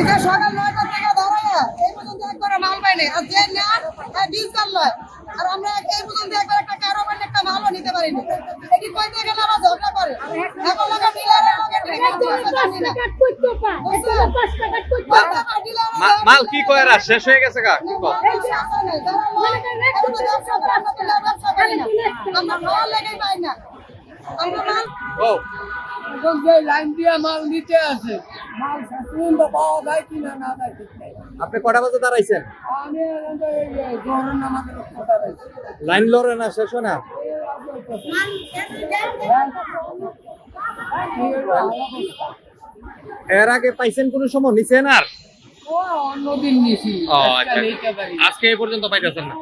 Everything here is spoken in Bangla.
যে সকাল ৯টা থেকে ধরাইয়া এই পর্যন্ত একবারে মাল পাইনি আর যে নেন বিল চালয় আর আমরা এই পর্যন্ত একবার একটা কারো মানে একটা মালও নিতে পারিনি এটি কইতে গেলে আমরা ঝগড়া করে এখন লাগা ডিলারের মাল কি কয় আর শেষ হয়ে গেছে কা কি কয় আমরা খাওয়ার লেগেই পাই না আমরা মাল ও এখন যে লাইন দিয়ে মাল নিতে আছে মাল পর্যন্ত পাওয়া যায় কিনা না যায় ঠিক নাই। আপনি কটা বাজে দাঁড়াইছেন আমি জোহরের নামাজের কথা রয়েছে লাইন লড়ে না শেষ হয় না এর আগে পাইছেন কোন সময় নিছেন আর অন্যদিন নিছি ও আচ্ছা আজকে এই পর্যন্ত পাইতেছেন না